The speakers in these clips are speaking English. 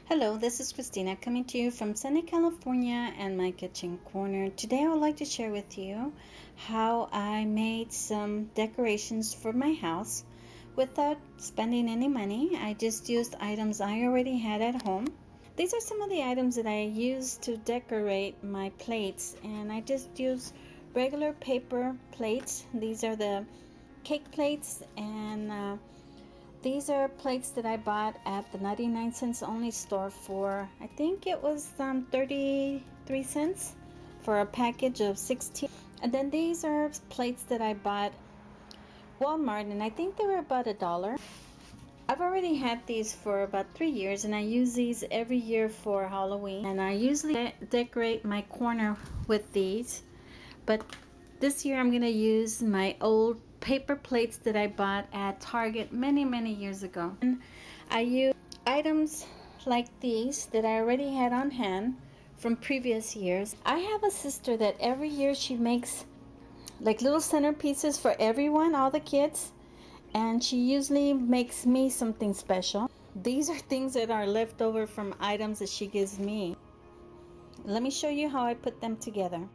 Hello, this is Christina coming to you from sunny California and my kitchen corner. Today I would like to share with you how I made some decorations for my house without spending any money. I just used items I already had at home. These are some of the items that I use to decorate my plates, and I just use regular paper plates. These are the cake plates, and these are plates that I bought at the 99 cents only store for, I think it was 33 cents for a package of 16. And then these are plates that I bought Walmart, and I think they were about $1. I've already had these for about 3 years, and I use these every year for Halloween. And I usually decorate my corner with these, but this year I'm going to use my old paper plates that I bought at Target many years ago. And I use items like these that I already had on hand from previous years. I have a sister that every year she makes like little centerpieces for everyone, all the kids, and she usually makes me something special. These are things that are left over from items that she gives me. Let me show you how I put them together.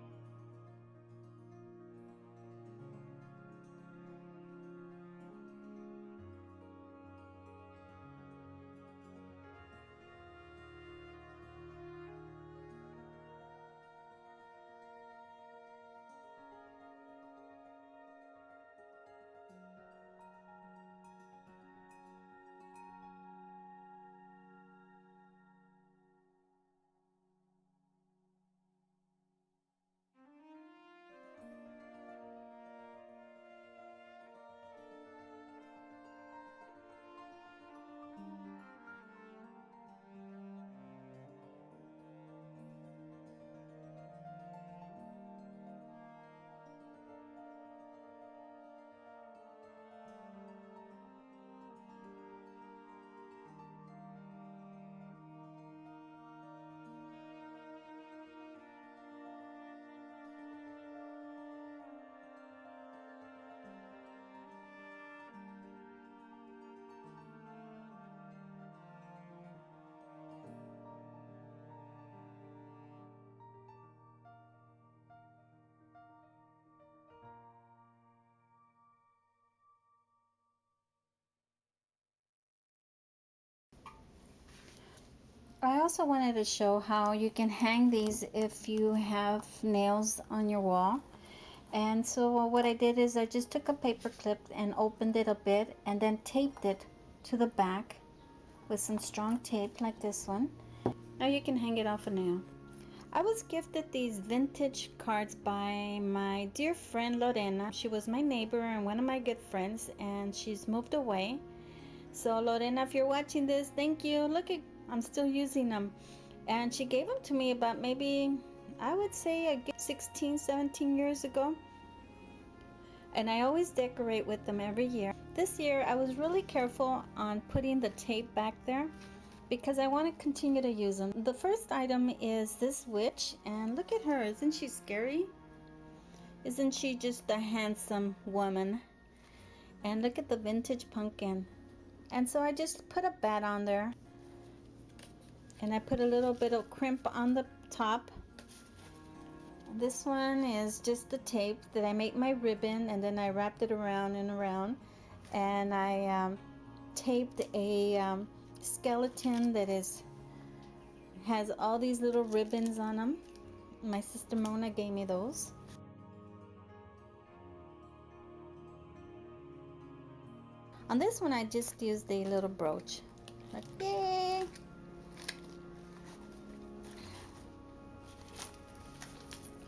I also wanted to show how you can hang these if you have nails on your wall. And so what I did is I just took a paper clip and opened it a bit and then taped it to the back with some strong tape like this one. Now you can hang it off a nail. I was gifted these vintage cards by my dear friend Lorena. She was my neighbor and one of my good friends, and she's moved away. So Lorena, if you're watching this, thank you. Look at, I'm still using them. And she gave them to me about maybe, I would say, a good 16, 17 years ago. And I always decorate with them every year. This year I was really careful on putting the tape back there because I want to continue to use them. The first item is this witch, and look at her. Isn't she scary? Isn't she just a handsome woman? And look at the vintage pumpkin. And so I just put a bat on there, and I put a little bit of crimp on the top. This one is just the tape that I make my ribbon, and then I wrapped it around and around, and I taped a skeleton that has all these little ribbons on them. My sister Mona gave me those. On this one I just used a little brooch. Like, yay!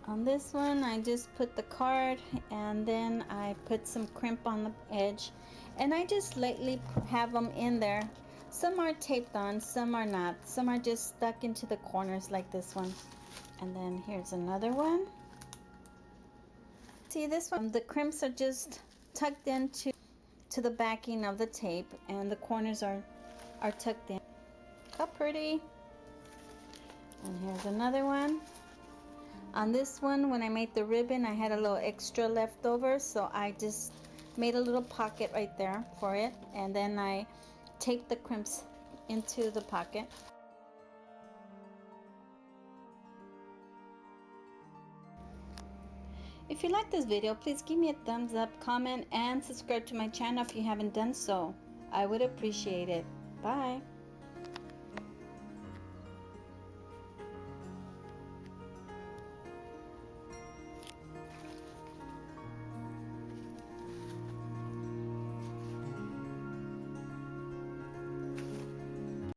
On this one I just put the card, and then I put some crimp on the edge, and I just lightly have them in there. Some are taped on, some are not. Some are just stuck into the corners like this one. And then here's another one. See this one? The crimps are just tucked into the backing of the tape, and the corners are tucked in. How pretty. And here's another one. On this one, when I made the ribbon, I had a little extra left over, so I just made a little pocket right there for it, and then I taped the crimps into the pocket. If you like this video, please give me a thumbs up, comment, and subscribe to my channel if you haven't done so. I would appreciate it. Bye.